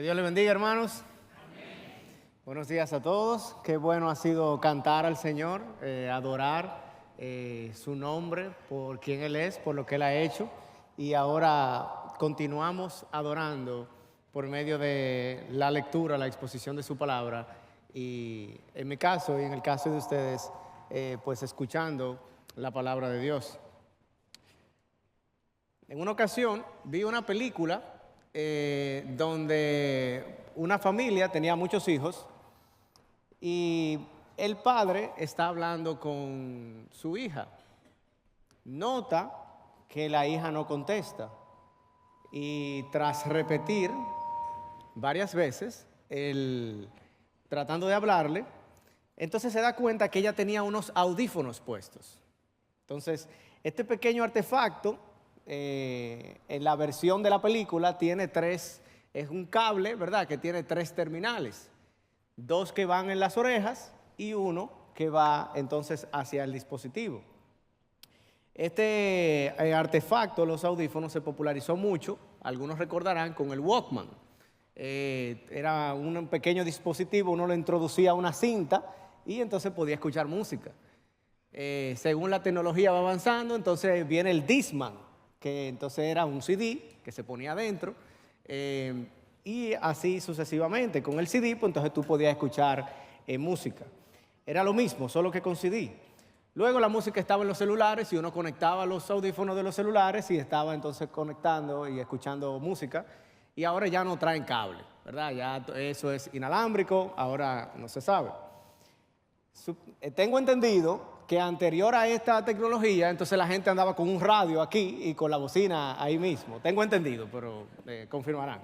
Que Dios le bendiga, hermanos. Buenos días a todos. Qué bueno ha sido cantar al Señor, adorar su nombre por quien Él es, por lo que Él ha hecho. Y ahora continuamos adorando por medio de la lectura, la exposición de su palabra. Y en mi caso y en el caso de ustedes, pues escuchando la palabra de Dios. En una ocasión vi una película donde una familia tenía muchos hijos y el padre está hablando con su hija. Nota que la hija no contesta y tras repetir varias veces, tratando de hablarle, entonces se da cuenta que ella tenía unos audífonos puestos. Entonces, este pequeño artefacto, en la versión de la película, tiene es un cable, ¿verdad?, que tiene 3 terminales. 2 que van en las orejas y 1 que va entonces hacia el dispositivo. Este artefacto, los audífonos, se popularizó mucho, algunos recordarán, con el Walkman. Era un pequeño dispositivo, uno le introducía una cinta y entonces podía escuchar música. Según la tecnología va avanzando, entonces viene el Discman, que entonces era un CD que se ponía adentro, y así sucesivamente. Con el CD, pues entonces tú podías escuchar música. Era lo mismo, solo que con CD. Luego la música estaba en los celulares y uno conectaba los audífonos de los celulares y estaba entonces conectando y escuchando música. Y ahora ya no traen cable, ¿verdad? Ya eso es inalámbrico, ahora no se sabe. Tengo entendido que anterior a esta tecnología, entonces la gente andaba con un radio aquí y con la bocina ahí mismo. Tengo entendido, pero confirmarán.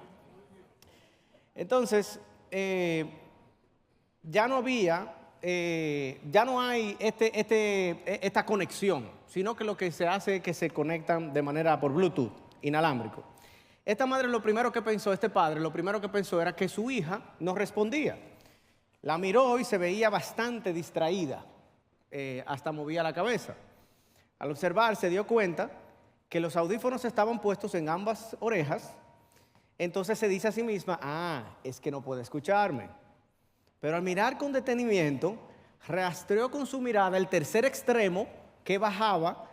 Entonces, ya no hay esta conexión, sino que lo que se hace es que se conectan de manera por Bluetooth, inalámbrico. Esta madre este padre lo primero que pensó era que su hija no respondía. La miró y se veía bastante distraída, hasta movía la cabeza. Al observar se dio cuenta que los audífonos estaban puestos en ambas orejas. Entonces se dice a sí misma, es que no puede escucharme. Pero al mirar con detenimiento, rastreó con su mirada el tercer extremo que bajaba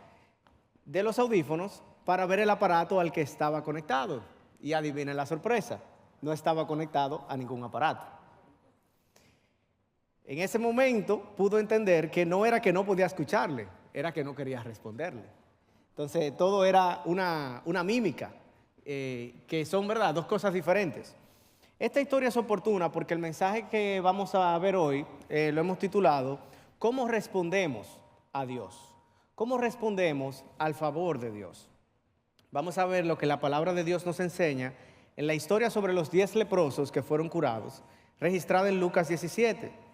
de los audífonos para ver el aparato al que estaba conectado. Y adivinen la sorpresa, no estaba conectado a ningún aparato. En ese momento pudo entender que no era que no podía escucharle, era que no quería responderle. Entonces todo era una mímica, que son, ¿verdad?, 2 cosas diferentes. Esta historia es oportuna porque el mensaje que vamos a ver hoy lo hemos titulado ¿Cómo respondemos a Dios? ¿Cómo respondemos al favor de Dios? Vamos a ver lo que la palabra de Dios nos enseña en la historia sobre los 10 leprosos que fueron curados, registrada en Lucas 17.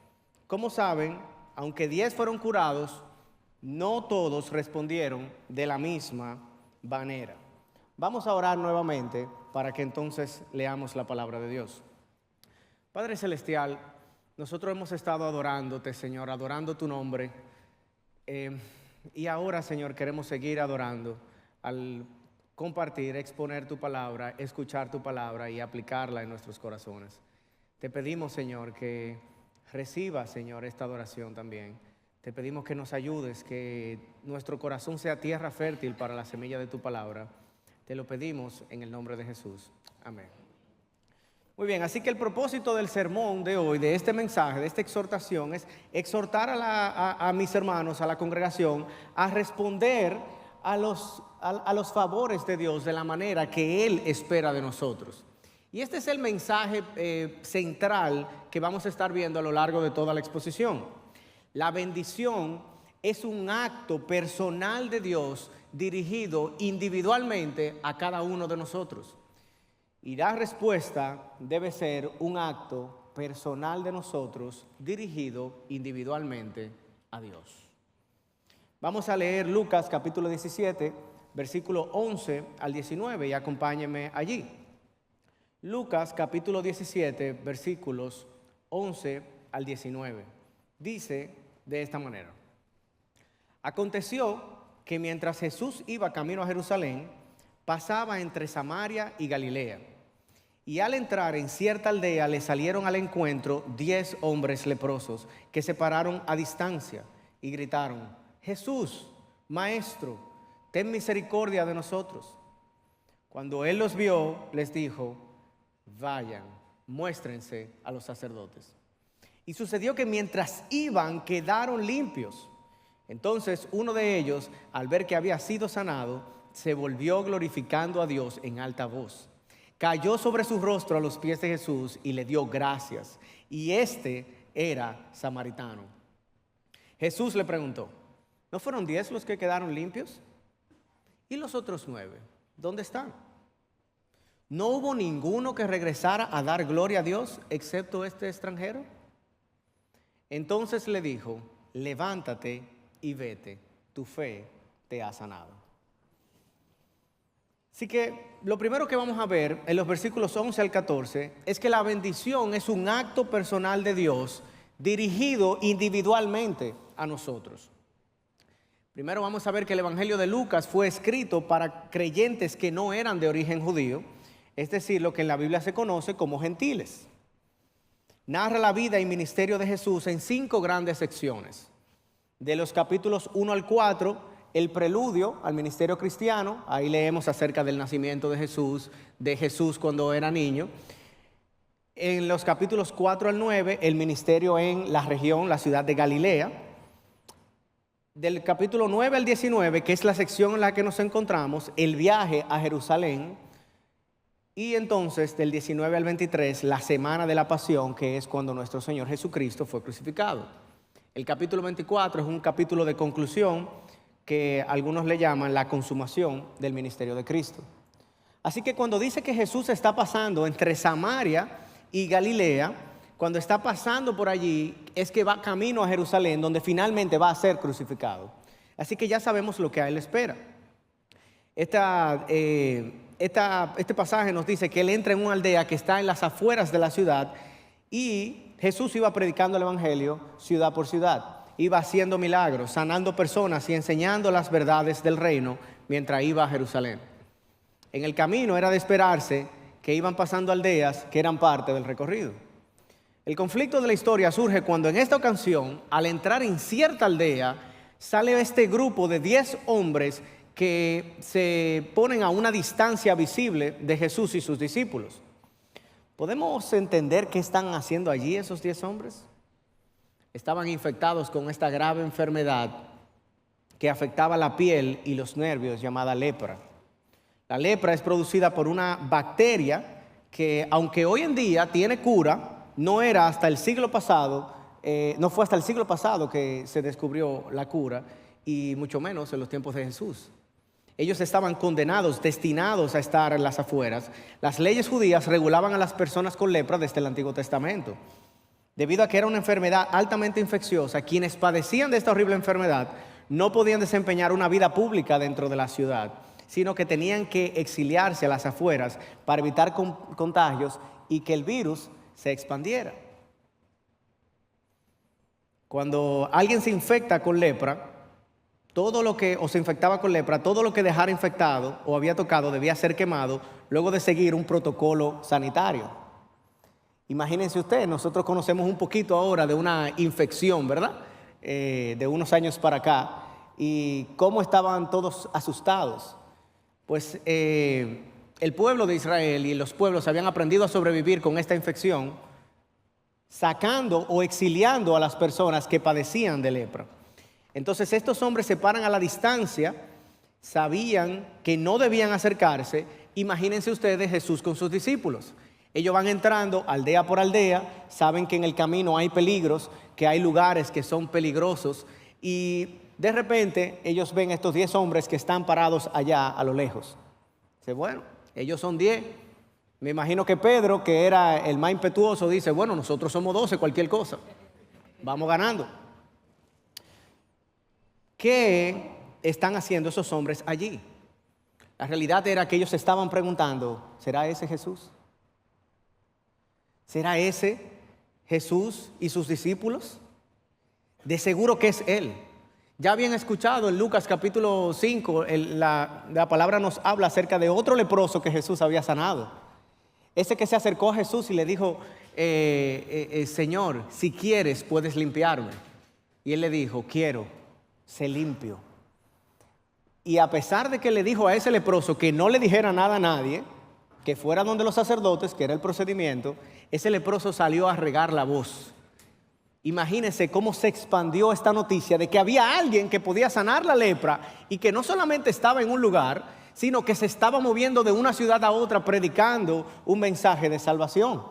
Como saben, aunque 10 fueron curados, no todos respondieron de la misma manera. Vamos a orar nuevamente para que entonces leamos la palabra de Dios. Padre Celestial, nosotros hemos estado adorándote, Señor, adorando tu nombre. Y ahora, Señor, queremos seguir adorando al compartir, exponer tu palabra, escuchar tu palabra y aplicarla en nuestros corazones. Te pedimos, Señor, que reciba, Señor, esta adoración también. Te pedimos que nos ayudes, que nuestro corazón sea tierra fértil para la semilla de tu palabra. Te lo pedimos en el nombre de Jesús. Amén. Muy bien, así que el propósito del sermón de hoy, de este mensaje, de esta exhortación, es exhortar a mis hermanos, a la congregación, a responder a los favores de Dios de la manera que Él espera de nosotros. Y este es el mensaje central que vamos a estar viendo a lo largo de toda la exposición. La bendición es un acto personal de Dios dirigido individualmente a cada uno de nosotros. Y la respuesta debe ser un acto personal de nosotros dirigido individualmente a Dios. Vamos a leer Lucas capítulo 17, versículo 11 al 19 y acompáñenme allí. Lucas capítulo 17, versículos 11 al 19. Dice de esta manera: Aconteció que mientras Jesús iba camino a Jerusalén, pasaba entre Samaria y Galilea. Y al entrar en cierta aldea le salieron al encuentro 10 hombres leprosos que se pararon a distancia y gritaron: Jesús, Maestro, ten misericordia de nosotros. Cuando él los vio, les dijo: vayan, muéstrense a los sacerdotes. Y sucedió que mientras iban, quedaron limpios. Entonces uno de ellos, al ver que había sido sanado, se volvió glorificando a Dios en alta voz. Cayó sobre su rostro a los pies de Jesús y le dio gracias. Y este era samaritano. Jesús le preguntó: ¿no fueron 10 los que quedaron limpios? ¿Y los otros 9? ¿Dónde están? ¿No hubo ninguno que regresara a dar gloria a Dios excepto este extranjero? Entonces le dijo: levántate y vete, tu fe te ha sanado. Así que lo primero que vamos a ver en los versículos 11 al 14 es que la bendición es un acto personal de Dios dirigido individualmente a nosotros. Primero vamos a ver que el Evangelio de Lucas fue escrito para creyentes que no eran de origen judío, es decir, lo que en la Biblia se conoce como gentiles. Narra la vida y ministerio de Jesús en 5 grandes secciones. De los capítulos 1 al 4, el preludio al ministerio cristiano, ahí leemos acerca del nacimiento de Jesús cuando era niño. En los capítulos 4 al 9, el ministerio en la región, la ciudad de Galilea. Del capítulo 9 al 19, que es la sección en la que nos encontramos, el viaje a Jerusalén. Y entonces del 19 al 23, la semana de la pasión, que es cuando nuestro Señor Jesucristo fue crucificado. El capítulo 24 es un capítulo de conclusión que algunos le llaman la consumación del ministerio de Cristo. Así que cuando dice que Jesús está pasando entre Samaria y Galilea, cuando está pasando por allí, es que va camino a Jerusalén, donde finalmente va a ser crucificado. Así que ya sabemos lo que a él espera. Este pasaje nos dice que él entra en una aldea que está en las afueras de la ciudad y Jesús iba predicando el evangelio ciudad por ciudad. Iba haciendo milagros, sanando personas y enseñando las verdades del reino mientras iba a Jerusalén. En el camino era de esperarse que iban pasando aldeas que eran parte del recorrido. El conflicto de la historia surge cuando en esta ocasión, al entrar en cierta aldea, sale este grupo de 10 hombres que se ponen a una distancia visible de Jesús y sus discípulos. ¿Podemos entender qué están haciendo allí esos 10 hombres? Estaban infectados con esta grave enfermedad que afectaba la piel y los nervios, llamada lepra. La lepra es producida por una bacteria que, aunque hoy en día tiene cura, no fue hasta el siglo pasado que se descubrió la cura, y mucho menos en los tiempos de Jesús. Ellos estaban condenados, destinados a estar en las afueras. Las leyes judías regulaban a las personas con lepra desde el Antiguo Testamento. Debido a que era una enfermedad altamente infecciosa, quienes padecían de esta horrible enfermedad no podían desempeñar una vida pública dentro de la ciudad, sino que tenían que exiliarse a las afueras para evitar contagios y que el virus se expandiera. Cuando alguien se infecta con lepra, se infectaba con lepra, todo lo que dejara infectado o había tocado debía ser quemado luego de seguir un protocolo sanitario. Imagínense ustedes, nosotros conocemos un poquito ahora de una infección, ¿verdad? De unos años para acá, y cómo estaban todos asustados. Pues el pueblo de Israel y los pueblos habían aprendido a sobrevivir con esta infección, sacando o exiliando a las personas que padecían de lepra. Entonces estos hombres se paran a la distancia, sabían que no debían acercarse. Imagínense ustedes Jesús con sus discípulos. Ellos van entrando aldea por aldea, saben que en el camino hay peligros, que hay lugares que son peligrosos, y de repente ellos ven a estos 10 hombres que están parados allá a lo lejos. Dice, bueno, ellos son 10. Me imagino que Pedro, que era el más impetuoso, dice, bueno, nosotros somos 12, cualquier cosa. Vamos ganando. ¿Qué están haciendo esos hombres allí? La realidad era que ellos se estaban preguntando, ¿será ese Jesús? ¿Será ese Jesús y sus discípulos? De seguro que es Él. Ya habían escuchado en Lucas capítulo 5, la palabra nos habla acerca de otro leproso que Jesús había sanado. Ese que se acercó a Jesús y le dijo, Señor, si quieres puedes limpiarme. Y él le dijo, quiero, sé limpio. Y a pesar de que le dijo a ese leproso que no le dijera nada a nadie, que fuera donde los sacerdotes, que era el procedimiento, ese leproso salió a regar la voz. Imagínense cómo se expandió esta noticia de que había alguien que podía sanar la lepra y que no solamente estaba en un lugar, sino que se estaba moviendo de una ciudad a otra predicando un mensaje de salvación.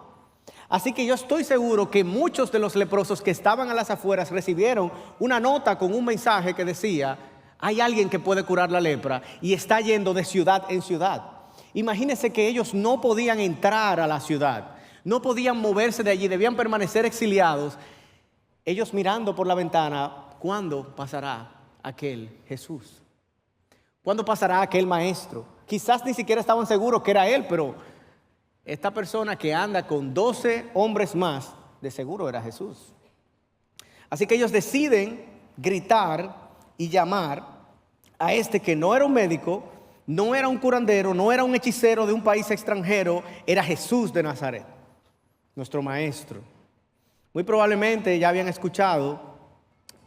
Así que yo estoy seguro que muchos de los leprosos que estaban a las afueras recibieron una nota con un mensaje que decía, hay alguien que puede curar la lepra y está yendo de ciudad en ciudad. Imagínense que ellos no podían entrar a la ciudad, no podían moverse de allí, debían permanecer exiliados. Ellos mirando por la ventana, ¿cuándo pasará aquel Jesús? ¿Cuándo pasará aquel maestro? Quizás ni siquiera estaban seguros que era él, pero esta persona que anda con 12 hombres más, de seguro era Jesús. Así que ellos deciden gritar y llamar a este que no era un médico, no era un curandero, no era un hechicero de un país extranjero, era Jesús de Nazaret, nuestro maestro. Muy probablemente ya habían escuchado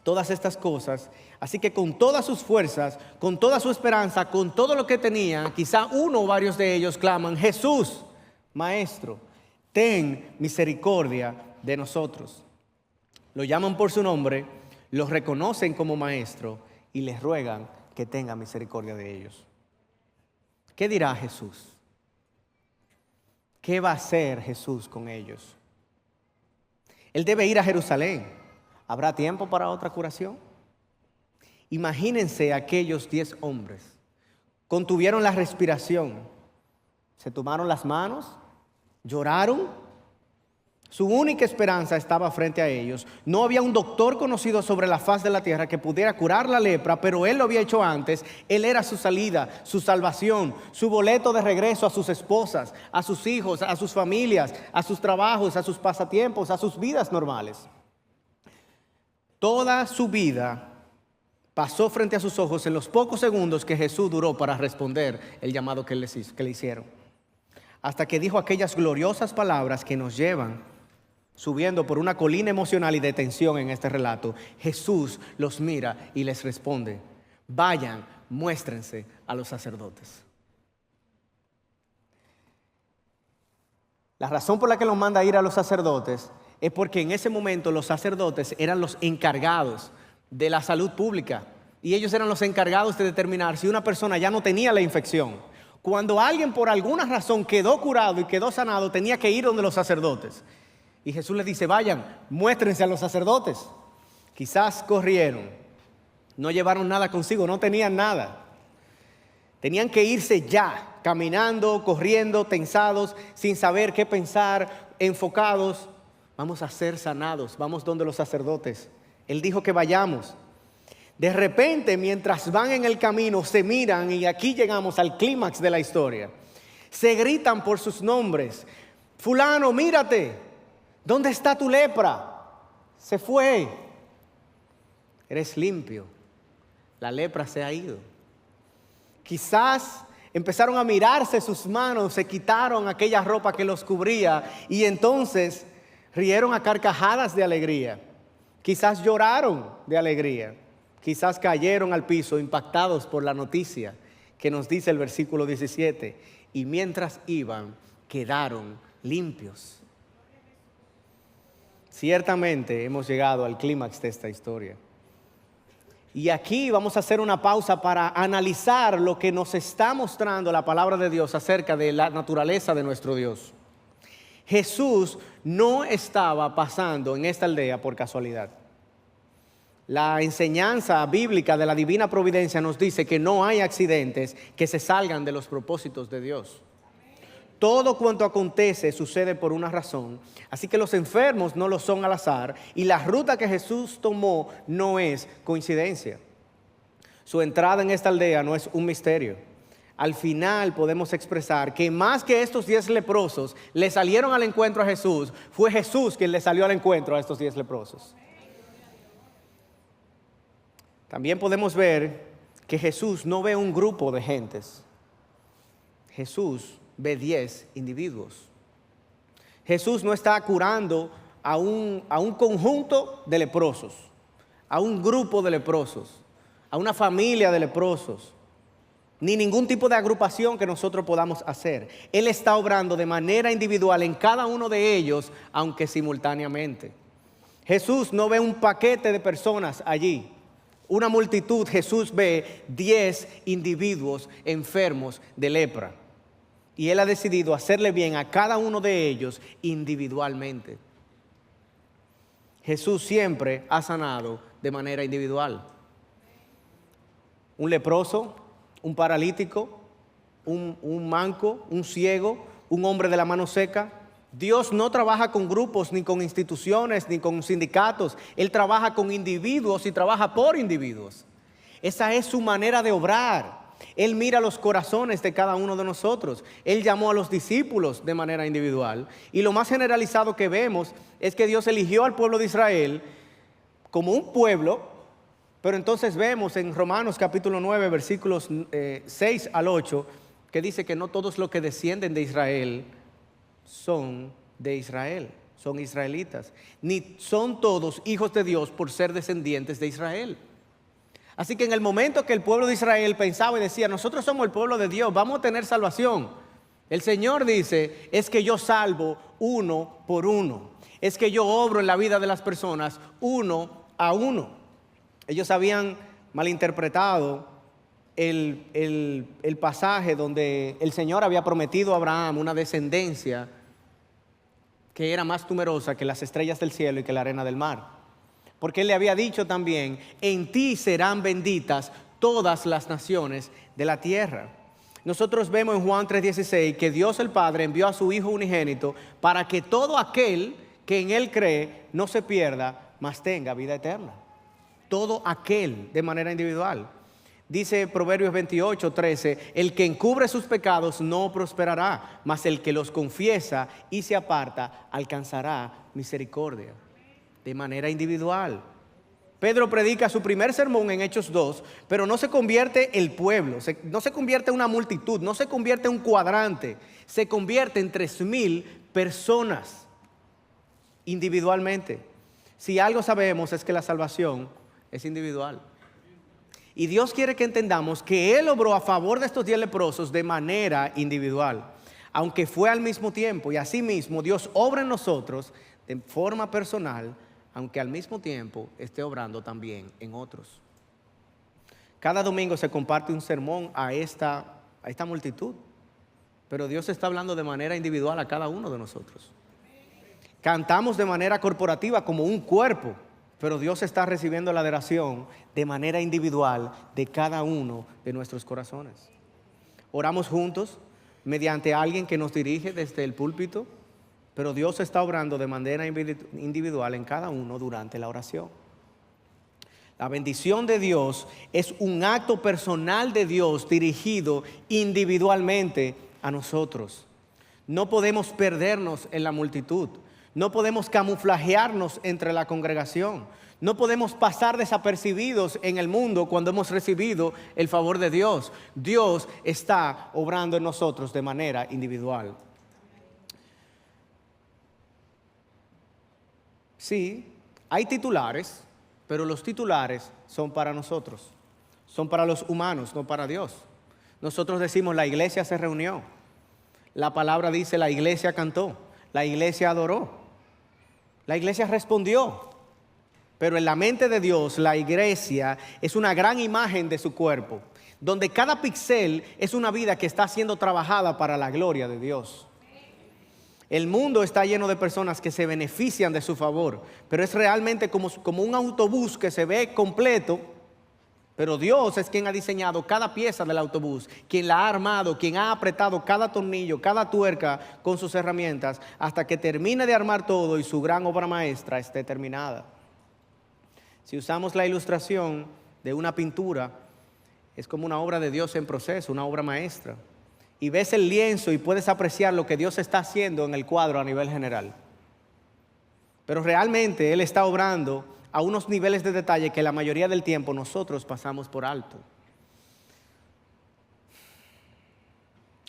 todas estas cosas, así que con todas sus fuerzas, con toda su esperanza, con todo lo que tenían, quizá uno o varios de ellos claman, Jesús, Maestro, ten misericordia de nosotros. Lo llaman por su nombre, los reconocen como maestro y les ruegan que tenga misericordia de ellos. ¿Qué dirá Jesús? ¿Qué va a hacer Jesús con ellos? Él debe ir a Jerusalén. ¿Habrá tiempo para otra curación? Imagínense aquellos 10 hombres. Contuvieron la respiración. Se tomaron las manos. Lloraron. Su única esperanza estaba frente a ellos. No había un doctor conocido sobre la faz de la tierra que pudiera curar la lepra, pero él lo había hecho antes. Él era su salida, su salvación, su boleto de regreso a sus esposas, a sus hijos, a sus familias, a sus trabajos, a sus pasatiempos, a sus vidas normales. Toda su vida pasó frente a sus ojos en los pocos segundos que Jesús duró para responder el llamado que le hicieron. Hasta que dijo aquellas gloriosas palabras que nos llevan subiendo por una colina emocional y de tensión en este relato. Jesús los mira y les responde, vayan, muéstrense a los sacerdotes. La razón por la que los manda a ir a los sacerdotes es porque en ese momento los sacerdotes eran los encargados de la salud pública y ellos eran los encargados de determinar si una persona ya no tenía la infección. Cuando alguien por alguna razón quedó curado y quedó sanado, tenía que ir donde los sacerdotes. Y Jesús les dice, vayan, muéstrense a los sacerdotes. Quizás corrieron, no llevaron nada consigo, no tenían nada. Tenían que irse ya, caminando, corriendo, tensados, sin saber qué pensar, enfocados. Vamos a ser sanados, vamos donde los sacerdotes. Él dijo que vayamos. De repente, mientras van en el camino, se miran y aquí llegamos al clímax de la historia. Se gritan por sus nombres. Fulano, mírate. ¿Dónde está tu lepra? Se fue. Eres limpio. La lepra se ha ido. Quizás empezaron a mirarse sus manos, se quitaron aquella ropa que los cubría y entonces rieron a carcajadas de alegría. Quizás lloraron de alegría. Quizás cayeron al piso impactados por la noticia que nos dice el versículo 17. Y mientras iban, quedaron limpios. Ciertamente hemos llegado al clímax de esta historia. Y aquí vamos a hacer una pausa para analizar lo que nos está mostrando la palabra de Dios acerca de la naturaleza de nuestro Dios. Jesús no estaba pasando en esta aldea por casualidad. La enseñanza bíblica de la divina providencia nos dice que no hay accidentes que se salgan de los propósitos de Dios. Todo cuanto acontece sucede por una razón, así que los enfermos no lo son al azar y la ruta que Jesús tomó no es coincidencia. Su entrada en esta aldea no es un misterio. Al final podemos expresar que más que estos 10 leprosos le salieron al encuentro a Jesús, fue Jesús quien le salió al encuentro a estos 10 leprosos. También podemos ver que Jesús no ve un grupo de gentes. Jesús ve 10 individuos. Jesús no está curando a un conjunto de leprosos, a un grupo de leprosos, a una familia de leprosos, ni ningún tipo de agrupación que nosotros podamos hacer. Él está obrando de manera individual en cada uno de ellos, aunque simultáneamente. Jesús no ve un paquete de personas allí, una multitud. Jesús ve 10 individuos enfermos de lepra. Y Él ha decidido hacerle bien a cada uno de ellos individualmente. Jesús siempre ha sanado de manera individual. Un leproso, un paralítico, un manco, un ciego, un hombre de la mano seca. Dios no trabaja con grupos, ni con instituciones, ni con sindicatos. Él trabaja con individuos y trabaja por individuos. Esa es su manera de obrar. Él mira los corazones de cada uno de nosotros. Él llamó a los discípulos de manera individual. Y lo más generalizado que vemos es que Dios eligió al pueblo de Israel como un pueblo, pero entonces vemos en Romanos capítulo 9, versículos 6 al 8, que dice que no todos los que descienden de Israel son de Israel, son israelitas, ni son todos hijos de Dios por ser descendientes de Israel. Así que en el momento que el pueblo de Israel pensaba y decía, nosotros somos el pueblo de Dios, vamos a tener salvación, el Señor dice, es que yo salvo uno por uno, es que yo obro en la vida de las personas uno a uno. Ellos habían malinterpretado el pasaje donde el Señor había prometido a Abraham una descendencia que era más numerosa que las estrellas del cielo y que la arena del mar. Porque Él le había dicho también, en ti serán benditas todas las naciones de la tierra. Nosotros vemos en Juan 3:16 que Dios el Padre envió a su Hijo unigénito para que todo aquel que en Él cree no se pierda, mas tenga vida eterna. Todo aquel de manera individual. Dice Proverbios 28:13, el que encubre sus pecados no prosperará, mas el que los confiesa y se aparta alcanzará misericordia. De manera individual. Pedro predica su primer sermón en Hechos 2, pero no se convierte el pueblo, no se convierte en una multitud, no se convierte en un cuadrante, se convierte en 3,000 personas individualmente. Si algo sabemos es que la salvación es individual. Y Dios quiere que entendamos que Él obró a favor de estos 10 leprosos de manera individual, aunque fue al mismo tiempo, y asimismo Dios obra en nosotros de forma personal, aunque al mismo tiempo esté obrando también en otros. Cada domingo se comparte un sermón a esta multitud, pero Dios está hablando de manera individual a cada uno de nosotros. Cantamos de manera corporativa como un cuerpo, pero Dios está recibiendo la adoración de manera individual de cada uno de nuestros corazones. Oramos juntos mediante alguien que nos dirige desde el púlpito, pero Dios está obrando de manera individual en cada uno durante la oración. La bendición de Dios es un acto personal de Dios dirigido individualmente a nosotros. No podemos perdernos en la multitud. No podemos camuflajearnos entre la congregación. No podemos pasar desapercibidos en el mundo cuando hemos recibido el favor de Dios. Dios está obrando en nosotros de manera individual. Sí, hay titulares, pero los titulares son para nosotros, son para los humanos, no para Dios. Nosotros decimos la iglesia se reunió, la palabra dice la iglesia cantó, la iglesia adoró, la iglesia respondió, pero en la mente de Dios la iglesia es una gran imagen de su cuerpo, donde cada píxel es una vida que está siendo trabajada para la gloria de Dios. El mundo está lleno de personas que se benefician de su favor, pero es realmente como un autobús que se ve completo, pero Dios es quien ha diseñado cada pieza del autobús, quien la ha armado, quien ha apretado cada tornillo, cada tuerca con sus herramientas, hasta que termine de armar todo y su gran obra maestra esté terminada. Si usamos la ilustración de una pintura, es como una obra de Dios en proceso, una obra maestra. Y ves el lienzo y puedes apreciar lo que Dios está haciendo en el cuadro a nivel general. Pero realmente Él está obrando a unos niveles de detalle que la mayoría del tiempo nosotros pasamos por alto.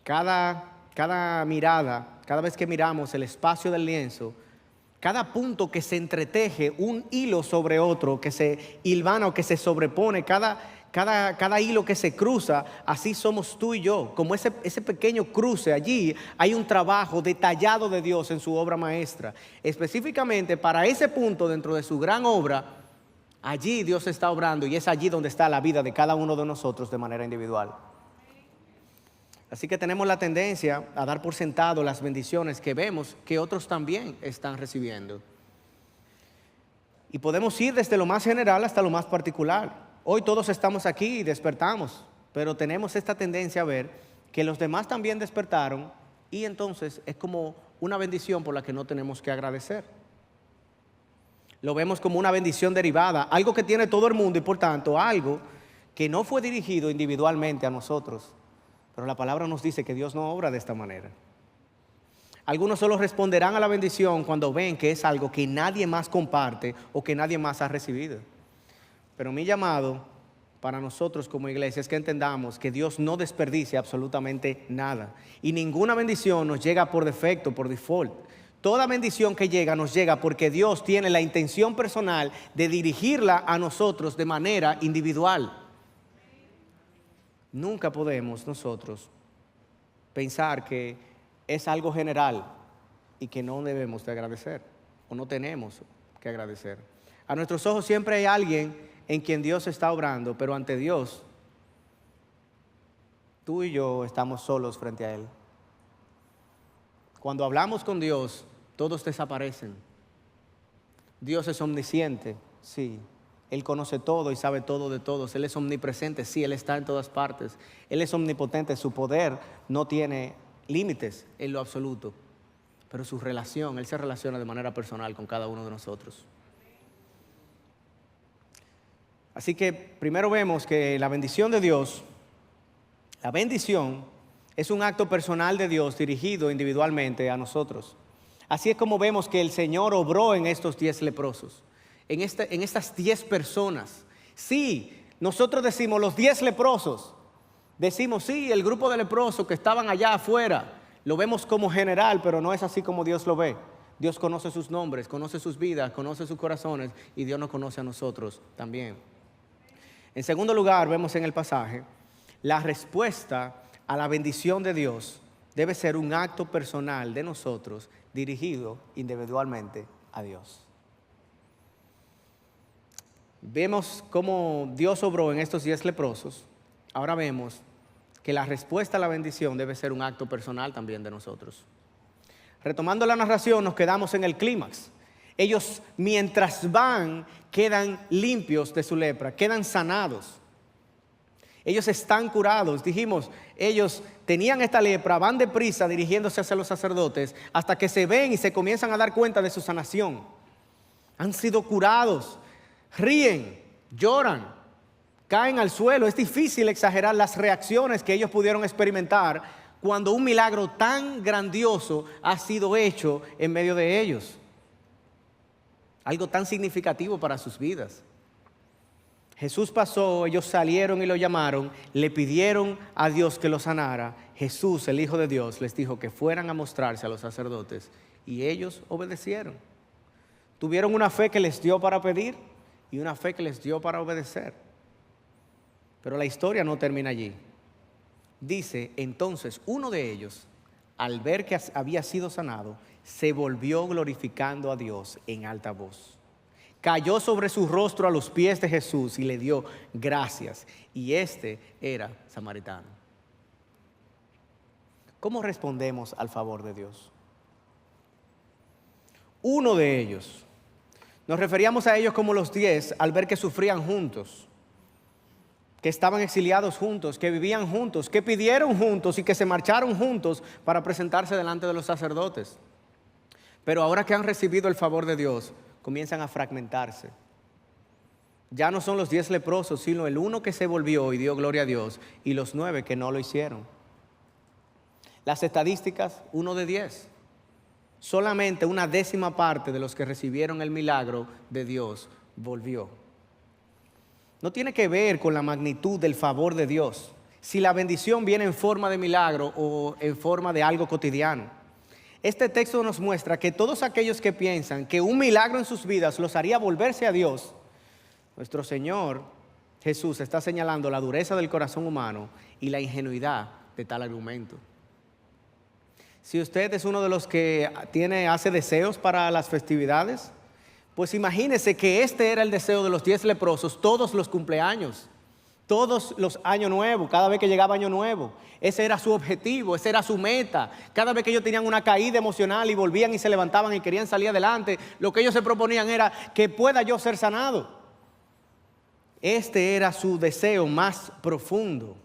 Cada mirada, cada vez que miramos el espacio del lienzo, cada punto que se entreteje un hilo sobre otro, que se hilvana o que se sobrepone, cada hilo que se cruza, así somos tú y yo. Como ese pequeño cruce, allí hay un trabajo detallado de Dios en su obra maestra. Específicamente para ese punto dentro de su gran obra, allí Dios está obrando y es allí donde está la vida de cada uno de nosotros de manera individual. Así que tenemos la tendencia a dar por sentado las bendiciones que vemos que otros también están recibiendo. Y podemos ir desde lo más general hasta lo más particular. Hoy todos estamos aquí y despertamos, pero tenemos esta tendencia a ver que los demás también despertaron y entonces es como una bendición por la que no tenemos que agradecer. Lo vemos como una bendición derivada, algo que tiene todo el mundo y por tanto algo que no fue dirigido individualmente a nosotros. Pero la palabra nos dice que Dios no obra de esta manera. Algunos solo responderán a la bendición cuando ven que es algo que nadie más comparte o que nadie más ha recibido. Pero mi llamado para nosotros como iglesia es que entendamos que Dios no desperdicia absolutamente nada. Y ninguna bendición nos llega por defecto, por default. Toda bendición que llega nos llega porque Dios tiene la intención personal de dirigirla a nosotros de manera individual. Nunca podemos nosotros pensar que es algo general y que no debemos de agradecer o no tenemos que agradecer. A nuestros ojos siempre hay alguien en quien Dios está obrando, pero ante Dios, tú y yo estamos solos frente a Él. Cuando hablamos con Dios, todos desaparecen. Dios es omnisciente, sí. Él conoce todo y sabe todo de todos. Él es omnipresente, sí, Él está en todas partes. Él es omnipotente, su poder no tiene límites en lo absoluto. Pero su relación, Él se relaciona de manera personal con cada uno de nosotros. Así que primero vemos que la bendición de Dios, la bendición es un acto personal de Dios dirigido individualmente a nosotros. Así es como vemos que el Señor obró en estos 10 leprosos. En estas 10 personas. Sí, nosotros decimos los 10 leprosos. Decimos sí, el grupo de leprosos que estaban allá afuera. Lo vemos como general, pero no es así como Dios lo ve. Dios conoce sus nombres, conoce sus vidas, conoce sus corazones y Dios nos conoce a nosotros también. En segundo lugar, vemos en el pasaje, la respuesta a la bendición de Dios debe ser un acto personal de nosotros dirigido individualmente a Dios. Vemos cómo Dios obró en estos 10 leprosos. Ahora vemos que la respuesta a la bendición debe ser un acto personal también de nosotros. Retomando la narración, nos quedamos en el clímax. Ellos, mientras van, quedan limpios de su lepra, quedan sanados. Ellos están curados. Dijimos, ellos tenían esta lepra, van deprisa dirigiéndose hacia los sacerdotes hasta que se ven y se comienzan a dar cuenta de su sanación. Han sido curados. Ríen, lloran, caen al suelo. Es difícil exagerar las reacciones que ellos pudieron experimentar cuando un milagro tan grandioso ha sido hecho en medio de ellos. Algo tan significativo para sus vidas. Jesús pasó, ellos salieron y lo llamaron, le pidieron a Dios que lo sanara. Jesús, el Hijo de Dios, les dijo que fueran a mostrarse a los sacerdotes y ellos obedecieron. Tuvieron una fe que les dio para pedir y una fe que les dio para obedecer. Pero la historia no termina allí. Dice, entonces uno de ellos, al ver que había sido sanado, se volvió glorificando a Dios en alta voz. Cayó sobre su rostro a los pies de Jesús y le dio gracias. Y este era samaritano. ¿Cómo respondemos al favor de Dios? Uno de ellos. Nos referíamos a ellos como los 10 al ver que sufrían juntos, que estaban exiliados juntos, que vivían juntos, que pidieron juntos y que se marcharon juntos para presentarse delante de los sacerdotes. Pero ahora que han recibido el favor de Dios, comienzan a fragmentarse. Ya no son los 10 leprosos, sino el uno que se volvió y dio gloria a Dios y los 9 que no lo hicieron. Las estadísticas, 1 de 10. Solamente una décima parte de los que recibieron el milagro de Dios volvió. No tiene que ver con la magnitud del favor de Dios, si la bendición viene en forma de milagro o en forma de algo cotidiano. Este texto nos muestra que todos aquellos que piensan que un milagro en sus vidas los haría volverse a Dios, nuestro Señor Jesús está señalando la dureza del corazón humano y la ingenuidad de tal argumento. Si usted es uno de los que hace deseos para las festividades, pues imagínese que este era el deseo de los 10 leprosos todos los cumpleaños, todos los años nuevos, cada vez que llegaba año nuevo. Ese era su objetivo, esa era su meta. Cada vez que ellos tenían una caída emocional y volvían y se levantaban y querían salir adelante, lo que ellos se proponían era que pueda yo ser sanado. Este era su deseo más profundo.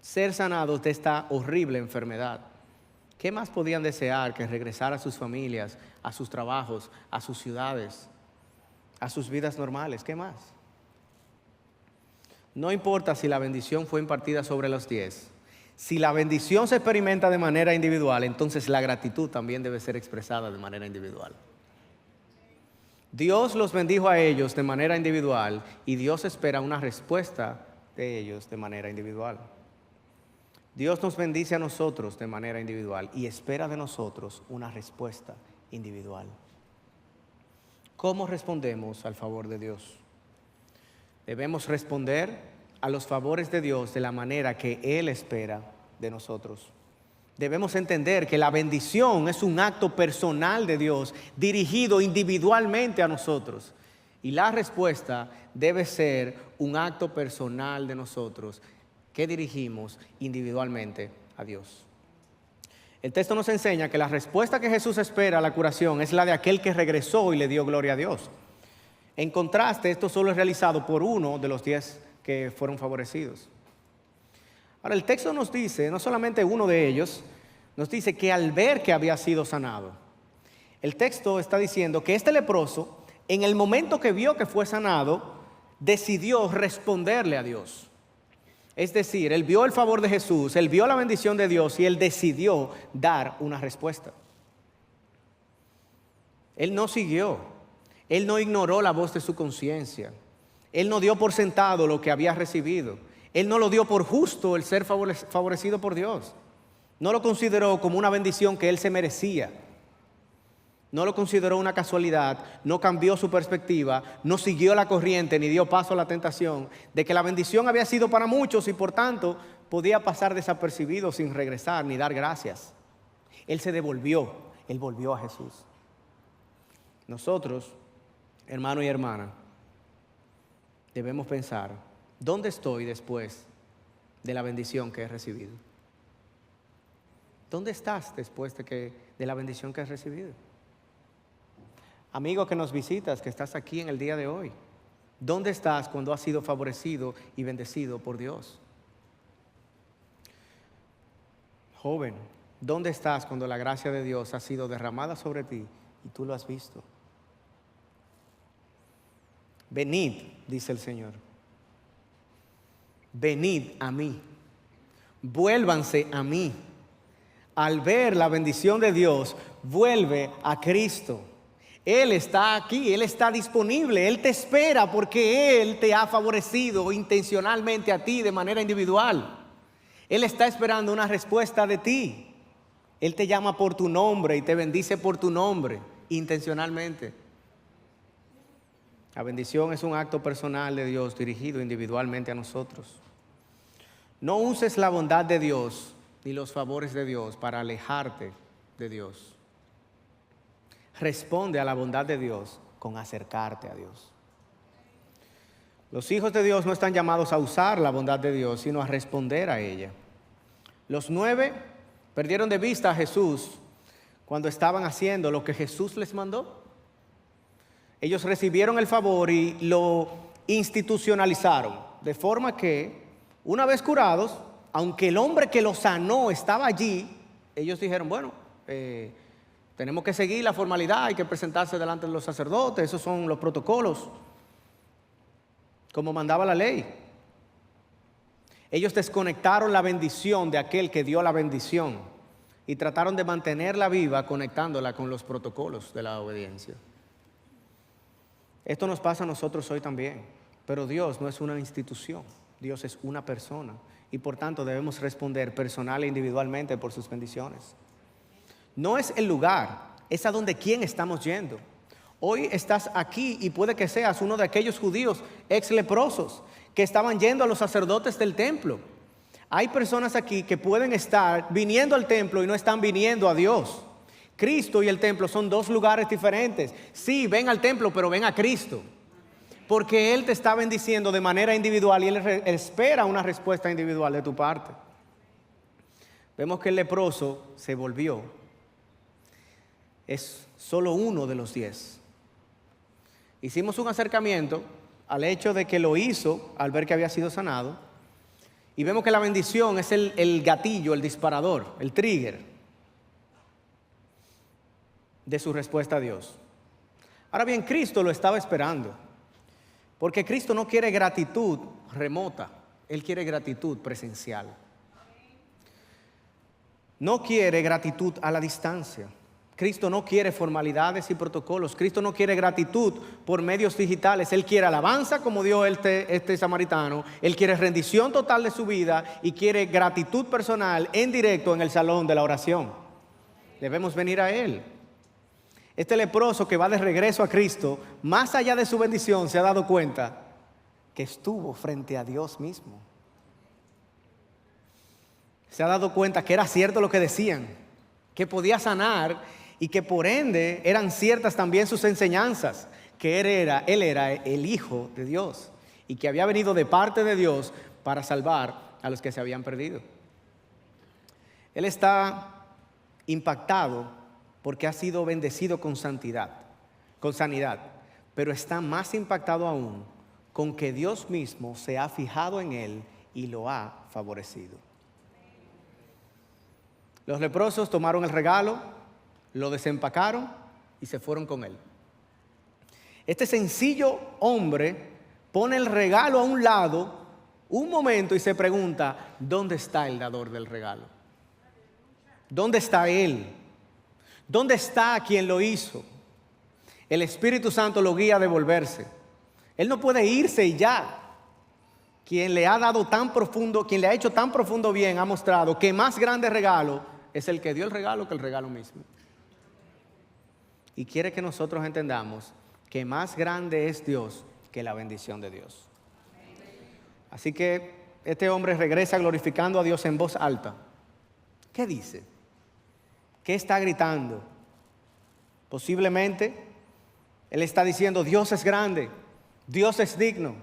Ser sanados de esta horrible enfermedad. ¿Qué más podían desear que regresar a sus familias, a sus trabajos, a sus ciudades, a sus vidas normales? ¿Qué más? No importa si la bendición fue impartida sobre los 10. Si la bendición se experimenta de manera individual, entonces la gratitud también debe ser expresada de manera individual. Dios los bendijo a ellos de manera individual y Dios espera una respuesta de ellos de manera individual. Dios nos bendice a nosotros de manera individual y espera de nosotros una respuesta individual. ¿Cómo respondemos al favor de Dios? Debemos responder a los favores de Dios de la manera que Él espera de nosotros. Debemos entender que la bendición es un acto personal de Dios dirigido individualmente a nosotros. Y la respuesta debe ser un acto personal de nosotros que dirigimos individualmente a Dios. El texto nos enseña que la respuesta que Jesús espera a la curación es la de aquel que regresó y le dio gloria a Dios. En contraste, esto solo es realizado por uno de los 10 que fueron favorecidos. Ahora, el texto nos dice, no solamente uno de ellos, nos dice que al ver que había sido sanado, el texto está diciendo que este leproso, en el momento que vio que fue sanado, decidió responderle a Dios. Es decir, él vio el favor de Jesús, él vio la bendición de Dios y él decidió dar una respuesta. Él no siguió, él no ignoró la voz de su conciencia, él no dio por sentado lo que había recibido, él no lo dio por justo el ser favorecido por Dios, no lo consideró como una bendición que él se merecía. No lo consideró una casualidad, no cambió su perspectiva, no siguió la corriente ni dio paso a la tentación de que la bendición había sido para muchos y por tanto podía pasar desapercibido sin regresar ni dar gracias. Él se devolvió, él volvió a Jesús. Nosotros, hermano y hermana, debemos pensar, ¿dónde estoy después de la bendición que he recibido? ¿Dónde estás después de la bendición que has recibido? Amigo que nos visitas, que estás aquí en el día de hoy, ¿dónde estás cuando has sido favorecido y bendecido por Dios? Joven, ¿dónde estás cuando la gracia de Dios ha sido derramada sobre ti y tú lo has visto? Venid, dice el Señor. Venid a mí. Vuélvanse a mí. Al ver la bendición de Dios, vuelve a Cristo. Él está aquí, Él está disponible, Él te espera porque Él te ha favorecido intencionalmente a ti de manera individual. Él está esperando una respuesta de ti. Él te llama por tu nombre y te bendice por tu nombre intencionalmente. La bendición es un acto personal de Dios dirigido individualmente a nosotros. No uses la bondad de Dios ni los favores de Dios para alejarte de Dios. Responde a la bondad de Dios con acercarte a Dios. Los hijos de Dios no están llamados a usar la bondad de Dios, sino a responder a ella. Los 9 perdieron de vista a Jesús cuando estaban haciendo lo que Jesús les mandó. Ellos recibieron el favor y lo institucionalizaron, de forma que, una vez curados, aunque el hombre que los sanó estaba allí, ellos dijeron, bueno, tenemos que seguir la formalidad, hay que presentarse delante de los sacerdotes, esos son los protocolos, como mandaba la ley. Ellos desconectaron la bendición de aquel que dio la bendición y trataron de mantenerla viva conectándola con los protocolos de la obediencia. Esto nos pasa a nosotros hoy también, pero Dios no es una institución, Dios es una persona y por tanto debemos responder personal e individualmente por sus bendiciones. No es el lugar, es a donde quién estamos yendo. Hoy estás aquí y puede que seas uno de aquellos judíos ex leprosos que estaban yendo a los sacerdotes del templo. Hay personas aquí que pueden estar viniendo al templo y no están viniendo a Dios. Cristo y el templo son dos lugares diferentes. Sí, ven al templo, pero ven a Cristo. Porque Él te está bendiciendo de manera individual y Él espera una respuesta individual de tu parte. Vemos que el leproso se volvió. Es solo uno de los 10. Hicimos un acercamiento al hecho de que lo hizo al ver que había sido sanado. Y vemos que la bendición es el gatillo, el disparador, el trigger de su respuesta a Dios. Ahora bien, Cristo lo estaba esperando. Porque Cristo no quiere gratitud remota, Él quiere gratitud presencial. No quiere gratitud a la distancia. Cristo no quiere formalidades y protocolos. Cristo no quiere gratitud por medios digitales. Él quiere alabanza como dio este samaritano. Él quiere rendición total de su vida y quiere gratitud personal en directo en el salón de la oración. Debemos venir a Él. Este leproso que va de regreso a Cristo, más allá de su bendición, se ha dado cuenta que estuvo frente a Dios mismo. Se ha dado cuenta que era cierto lo que decían, que podía sanar y que por ende eran ciertas también sus enseñanzas, que él era el Hijo de Dios y que había venido de parte de Dios para salvar a los que se habían perdido. Él está impactado porque ha sido bendecido con sanidad, pero está más impactado aún con que Dios mismo se ha fijado en él y lo ha favorecido. Los leprosos tomaron el regalo, lo desempacaron y se fueron con él. Este sencillo hombre pone el regalo a un lado un momento y se pregunta, ¿dónde está el dador del regalo? ¿Dónde está él? ¿Dónde está quien lo hizo? El Espíritu Santo lo guía a devolverse. Él no puede irse y ya. Quien le ha dado tan profundo, quien le ha hecho tan profundo bien, ha mostrado que más grande regalo es el que dio el regalo que el regalo mismo. Y quiere que nosotros entendamos que más grande es Dios que la bendición de Dios. Así que este hombre regresa glorificando a Dios en voz alta. ¿Qué dice? ¿Qué está gritando? Posiblemente él está diciendo, Dios es grande, Dios es digno,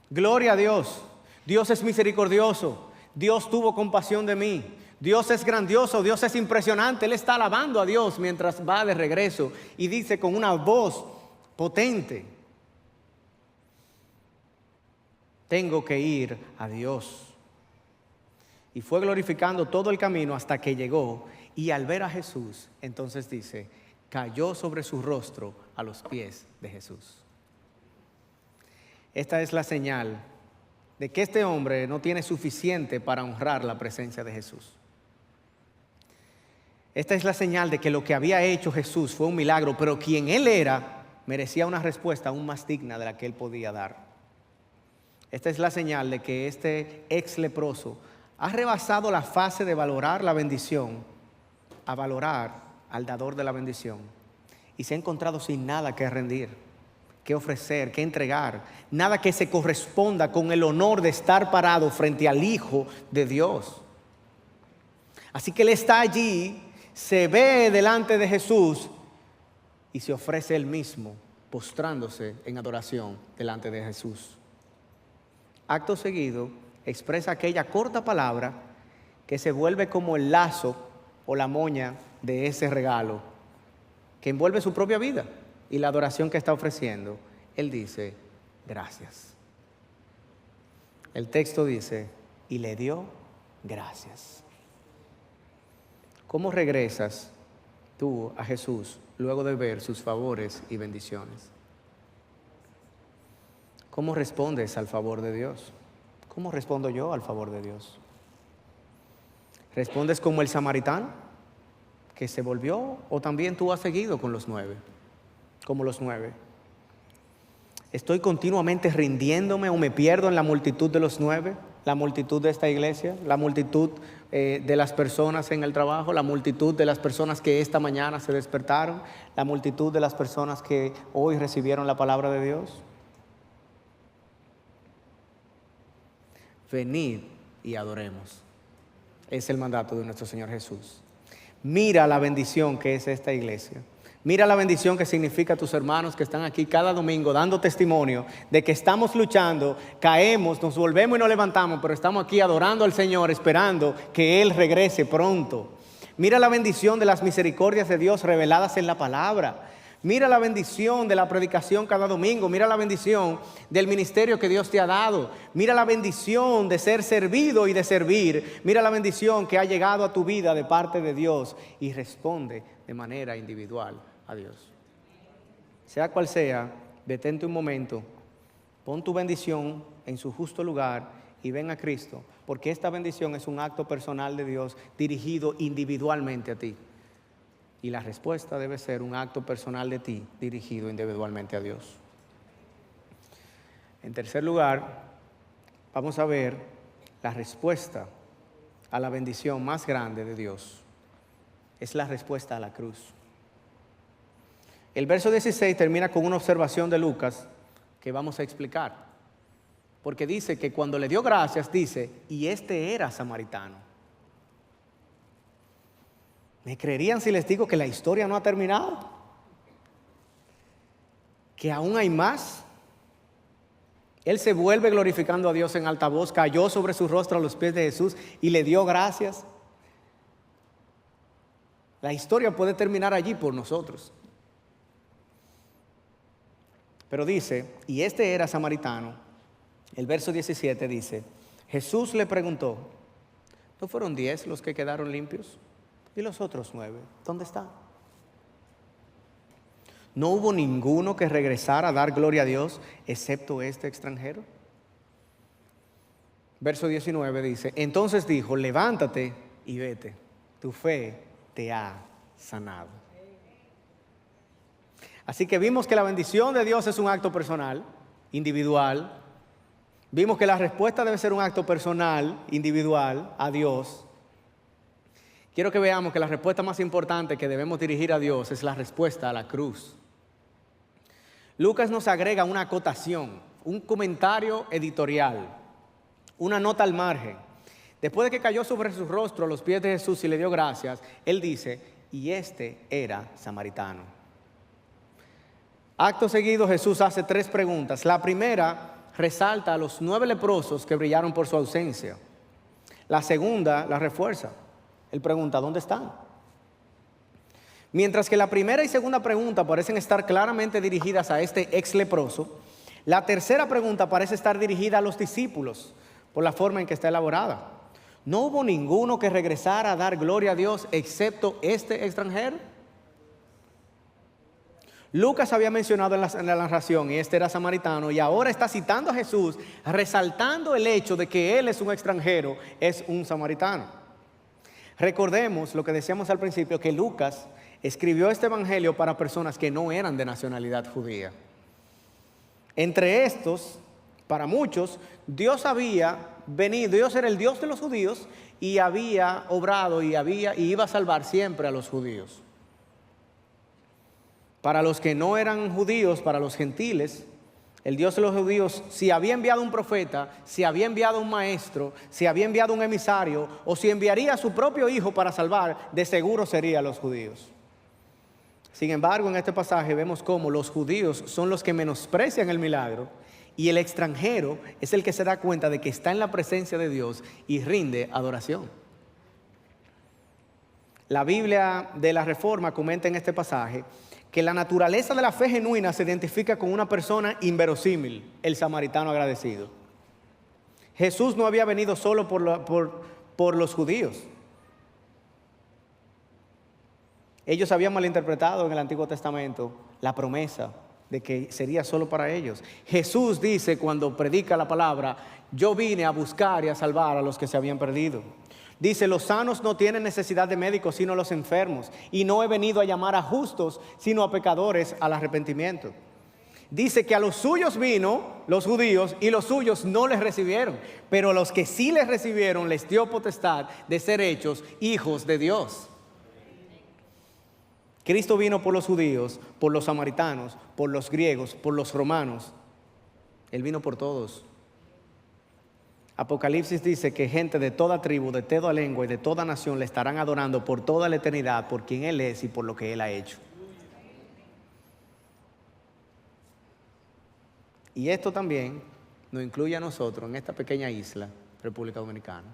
gloria a Dios, Dios es misericordioso, Dios tuvo compasión de mí, Dios es grandioso, Dios es impresionante. Él está alabando a Dios mientras va de regreso y dice con una voz potente, tengo que ir a Dios. Y fue glorificando todo el camino hasta que llegó. Y al ver a Jesús, entonces dice, cayó sobre su rostro a los pies de Jesús. Esta es la señal de que este hombre no tiene suficiente para honrar la presencia de Jesús. Esta es la señal de que lo que había hecho Jesús fue un milagro, pero quien Él era merecía una respuesta aún más digna de la que Él podía dar. Esta es la señal de que este ex leproso ha rebasado la fase de valorar la bendición a valorar al dador de la bendición y se ha encontrado sin nada que rendir, que ofrecer, que entregar, nada que se corresponda con el honor de estar parado frente al Hijo de Dios. Así que Él está allí, se ve delante de Jesús y se ofrece Él mismo, postrándose en adoración delante de Jesús. Acto seguido, expresa aquella corta palabra que se vuelve como el lazo o la moña de ese regalo que envuelve su propia vida y la adoración que está ofreciendo. Él dice, gracias. El texto dice, y le dio gracias. ¿Cómo regresas tú a Jesús luego de ver sus favores y bendiciones? ¿Cómo respondes al favor de Dios? ¿Cómo respondo yo al favor de Dios? ¿Respondes como el samaritano que se volvió o también tú has seguido con los 9? Como los 9. ¿Estoy continuamente rindiéndome o me pierdo en la multitud de los 9? la multitud de esta iglesia, la multitud de las personas en el trabajo, la multitud de las personas que esta mañana se despertaron, la multitud de las personas que hoy recibieron la palabra de Dios. Venid y adoremos. Es el mandato de nuestro Señor Jesús. Mira la bendición que es esta iglesia. Mira la bendición que significa tus hermanos que están aquí cada domingo dando testimonio de que estamos luchando, caemos, nos volvemos y nos levantamos, pero estamos aquí adorando al Señor, esperando que Él regrese pronto. Mira la bendición de las misericordias de Dios reveladas en la palabra. Mira la bendición de la predicación cada domingo. Mira la bendición del ministerio que Dios te ha dado. Mira la bendición de ser servido y de servir. Mira la bendición que ha llegado a tu vida de parte de Dios y responde de manera individual a Dios. Sea cual sea, detente un momento, pon tu bendición en su justo lugar y ven a Cristo, porque esta bendición es un acto personal de Dios dirigido individualmente a ti. Y la respuesta debe ser un acto personal de ti dirigido individualmente a Dios. En tercer lugar, vamos a ver la respuesta a la bendición más grande de Dios. Es la respuesta a la cruz. El verso 16 termina con una observación de Lucas que vamos a explicar. Porque dice que cuando le dio gracias, dice, y este era samaritano. ¿Me creerían si les digo que la historia no ha terminado? ¿Que aún hay más? Él se vuelve glorificando a Dios en alta voz, cayó sobre su rostro a los pies de Jesús y le dio gracias. La historia puede terminar allí por nosotros. Pero dice, y este era samaritano. El verso 17 dice, Jesús le preguntó, ¿no fueron 10 los que quedaron limpios? ¿Y los otros 9? ¿Dónde están? ¿No hubo ninguno que regresara a dar gloria a Dios excepto este extranjero? Verso 19 dice, entonces dijo, levántate y vete, tu fe te ha sanado. Así que vimos que la bendición de Dios es un acto personal, individual. Vimos que la respuesta debe ser un acto personal, individual, a Dios. Quiero que veamos que la respuesta más importante que debemos dirigir a Dios es la respuesta a la cruz. Lucas nos agrega una acotación, un comentario editorial, una nota al margen. Después de que cayó sobre su rostro a los pies de Jesús y le dio gracias, él dice, y este era samaritano. Acto seguido Jesús hace 3 preguntas. La primera resalta a los 9 leprosos que brillaron por su ausencia. La segunda la refuerza. Él pregunta, ¿dónde están? Mientras que la primera y segunda pregunta parecen estar claramente dirigidas a este ex leproso, la tercera pregunta parece estar dirigida a los discípulos por la forma en que está elaborada. ¿No hubo ninguno que regresara a dar gloria a Dios excepto este extranjero? Lucas había mencionado en la narración, y este era samaritano, y ahora está citando a Jesús, resaltando el hecho de que él es un extranjero, es un samaritano. Recordemos lo que decíamos al principio, que Lucas escribió este evangelio para personas que no eran de nacionalidad judía. Entre estos, para muchos, Dios había venido, Dios era el Dios de los judíos y había obrado y iba a salvar siempre a los judíos. Para los que no eran judíos, para los gentiles, el Dios de los judíos, si había enviado un profeta, si había enviado un maestro, si había enviado un emisario, o si enviaría a su propio hijo para salvar, de seguro sería a los judíos. Sin embargo, en este pasaje vemos cómo los judíos son los que menosprecian el milagro y el extranjero es el que se da cuenta de que está en la presencia de Dios y rinde adoración. La Biblia de la Reforma comenta en este pasaje que la naturaleza de la fe genuina se identifica con una persona inverosímil, el samaritano agradecido. Jesús no había venido solo por los judíos. Ellos habían malinterpretado en el Antiguo Testamento la promesa de que sería solo para ellos. Jesús dice cuando predica la palabra, yo vine a buscar y a salvar a los que se habían perdido. Dice, los sanos no tienen necesidad de médicos, sino los enfermos. Y no he venido a llamar a justos, sino a pecadores al arrepentimiento. Dice que a los suyos vino, los judíos, y los suyos no les recibieron. Pero a los que sí les recibieron les dio potestad de ser hechos hijos de Dios. Cristo vino por los judíos, por los samaritanos, por los griegos, por los romanos. Él vino por todos. Apocalipsis dice que gente de toda tribu, de toda lengua y de toda nación le estarán adorando por toda la eternidad, por quien Él es y por lo que Él ha hecho. Y esto también nos incluye a nosotros en esta pequeña isla, República Dominicana.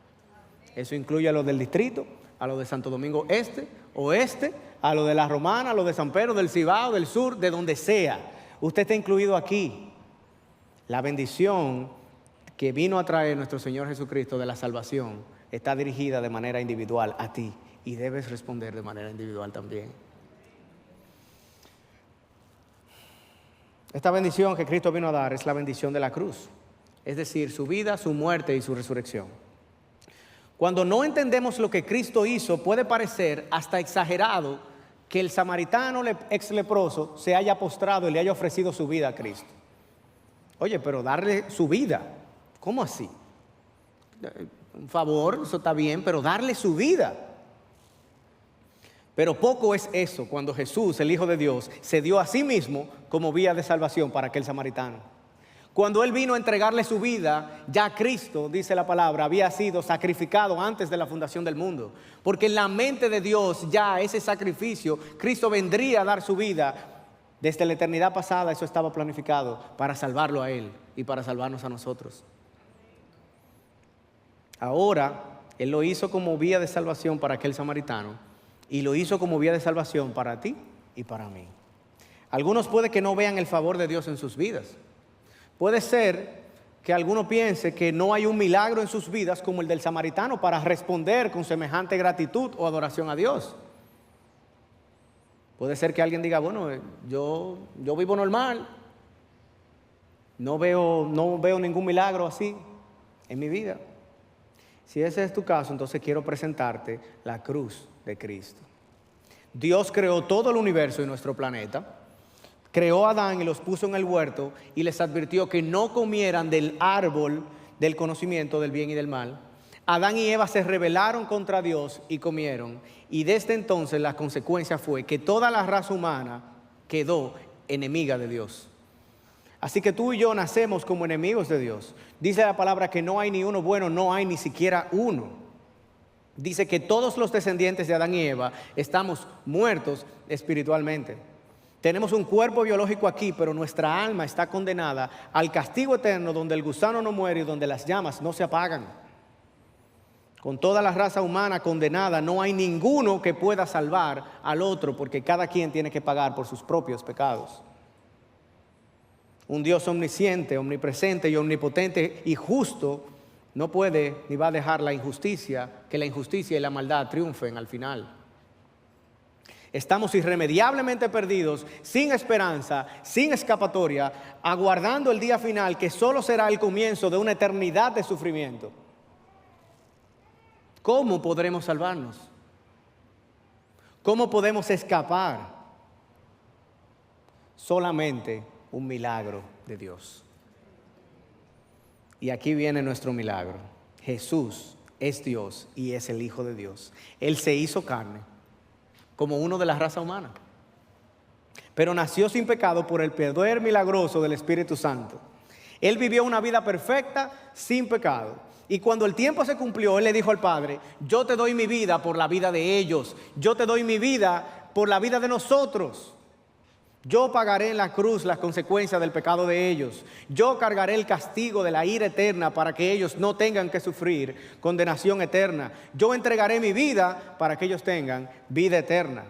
Eso incluye a los del distrito, a los de Santo Domingo Este, Oeste, a los de La Romana, a los de San Pedro, del Cibao, del Sur, de donde sea. Usted está incluido aquí. La bendición que vino a traer nuestro Señor Jesucristo de la salvación está dirigida de manera individual a ti y debes responder de manera individual también. Esta bendición que Cristo vino a dar es la bendición de la cruz, es decir, su vida, su muerte y su resurrección. Cuando no entendemos lo que Cristo hizo, puede parecer hasta exagerado que el samaritano ex leproso se haya postrado y le haya ofrecido su vida a Cristo. Oye, pero darle su vida, ¿cómo así? Un favor, eso está bien, pero darle su vida. Pero poco es eso cuando Jesús, el Hijo de Dios, se dio a sí mismo como vía de salvación para aquel samaritano. Cuando Él vino a entregarle su vida, ya Cristo, dice la palabra, había sido sacrificado antes de la fundación del mundo. Porque en la mente de Dios ya ese sacrificio, Cristo vendría a dar su vida. Desde la eternidad pasada eso estaba planificado para salvarlo a Él y para salvarnos a nosotros. Ahora Él lo hizo como vía de salvación para aquel samaritano y lo hizo como vía de salvación para ti y para mí. Algunos puede que no vean el favor de Dios en sus vidas. Puede ser que alguno piense que no hay un milagro en sus vidas como el del samaritano para responder con semejante gratitud o adoración a Dios. Puede ser que alguien diga, bueno, yo vivo normal, no veo ningún milagro así en mi vida. Si ese es tu caso, entonces quiero presentarte la cruz de Cristo. Dios creó todo el universo y nuestro planeta. Creó a Adán y los puso en el huerto y les advirtió que no comieran del árbol del conocimiento del bien y del mal. Adán y Eva se rebelaron contra Dios y comieron. Y desde entonces la consecuencia fue que toda la raza humana quedó enemiga de Dios. Así que tú y yo nacemos como enemigos de Dios. Dice la palabra que no hay ni uno bueno, no hay ni siquiera uno. Dice que todos los descendientes de Adán y Eva estamos muertos espiritualmente. Tenemos un cuerpo biológico aquí, pero nuestra alma está condenada al castigo eterno donde el gusano no muere y donde las llamas no se apagan. Con toda la raza humana condenada, no hay ninguno que pueda salvar al otro porque cada quien tiene que pagar por sus propios pecados. Un Dios omnisciente, omnipresente y omnipotente y justo no puede ni va a dejar que la injusticia y la maldad triunfen al final. Estamos irremediablemente perdidos, sin esperanza, sin escapatoria, aguardando el día final que solo será el comienzo de una eternidad de sufrimiento. ¿Cómo podremos salvarnos? ¿Cómo podemos escapar? Solamente un milagro de Dios. Y aquí viene nuestro milagro. Jesús es Dios y es el Hijo de Dios. Él se hizo carne como uno de la raza humana, pero nació sin pecado por el poder milagroso del Espíritu Santo. Él vivió una vida perfecta sin pecado. Y cuando el tiempo se cumplió, Él le dijo al Padre, yo te doy mi vida por la vida de ellos. Yo te doy mi vida por la vida de nosotros. Yo pagaré en la cruz las consecuencias del pecado de ellos. Yo cargaré el castigo de la ira eterna para que ellos no tengan que sufrir condenación eterna. Yo entregaré mi vida para que ellos tengan vida eterna.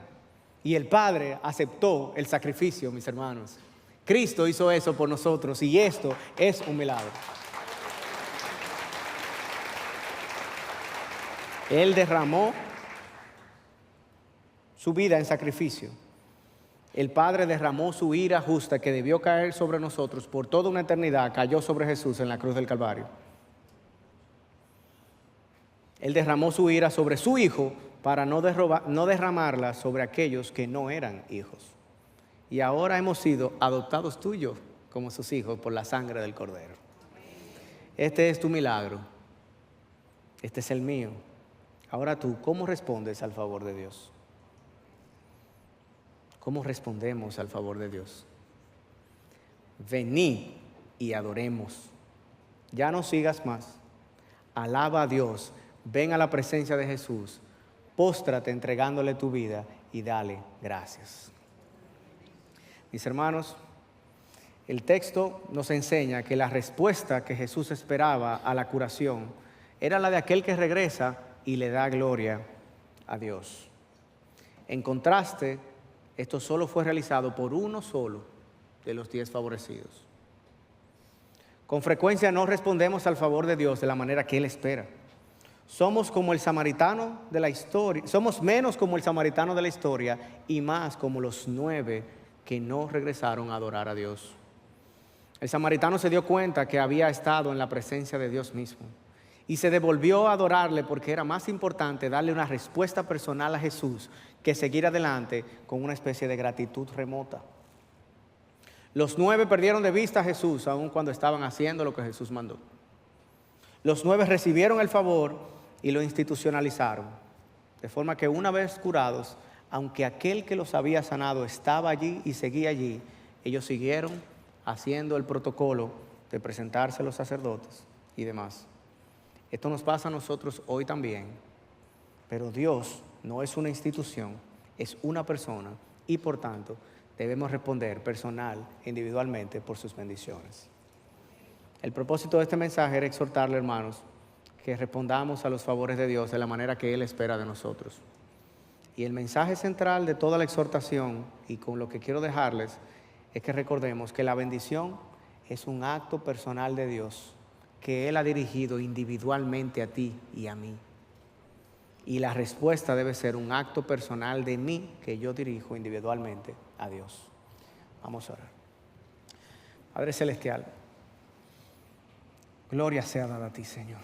Y el Padre aceptó el sacrificio, mis hermanos. Cristo hizo eso por nosotros y esto es un milagro. Él derramó su vida en sacrificio. El Padre derramó su ira justa que debió caer sobre nosotros por toda una eternidad, cayó sobre Jesús en la cruz del Calvario. Él derramó su ira sobre su Hijo para no derramarla sobre aquellos que no eran hijos. Y ahora hemos sido adoptados tú y yo como sus hijos por la sangre del Cordero. Este es tu milagro. Este es el mío. Ahora tú, ¿cómo respondes al favor de Dios? ¿Cómo respondemos al favor de Dios? Venid y adoremos. Ya no sigas más. Alaba a Dios. Ven a la presencia de Jesús. Póstrate entregándole tu vida y dale gracias. Mis hermanos, el texto nos enseña que la respuesta que Jesús esperaba a la curación era la de aquel que regresa y le da gloria a Dios. En contraste, esto solo fue realizado por uno solo de los 10 favorecidos. Con frecuencia no respondemos al favor de Dios de la manera que Él espera. Somos como el samaritano de la historia, somos menos como el samaritano de la historia y más como los 9 que no regresaron a adorar a Dios. El samaritano se dio cuenta que había estado en la presencia de Dios mismo y se devolvió a adorarle porque era más importante darle una respuesta personal a Jesús que seguir adelante con una especie de gratitud remota. Los 9 perdieron de vista a Jesús aun cuando estaban haciendo lo que Jesús mandó. Los 9 recibieron el favor y lo institucionalizaron, de forma que una vez curados, aunque aquel que los había sanado estaba allí y seguía allí, ellos siguieron haciendo el protocolo de presentarse a los sacerdotes y demás. Esto nos pasa a nosotros hoy también, pero Dios no es una institución, es una persona y por tanto debemos responder personal e individualmente por sus bendiciones. El propósito de este mensaje era exhortarle, hermanos, que respondamos a los favores de Dios de la manera que Él espera de nosotros. Y el mensaje central de toda la exhortación, y con lo que quiero dejarles, es que recordemos que la bendición es un acto personal de Dios que Él ha dirigido individualmente a ti y a mí. Y la respuesta debe ser un acto personal de mí que yo dirijo individualmente a Dios. Vamos a orar. Padre Celestial, gloria sea dada a ti, Señor.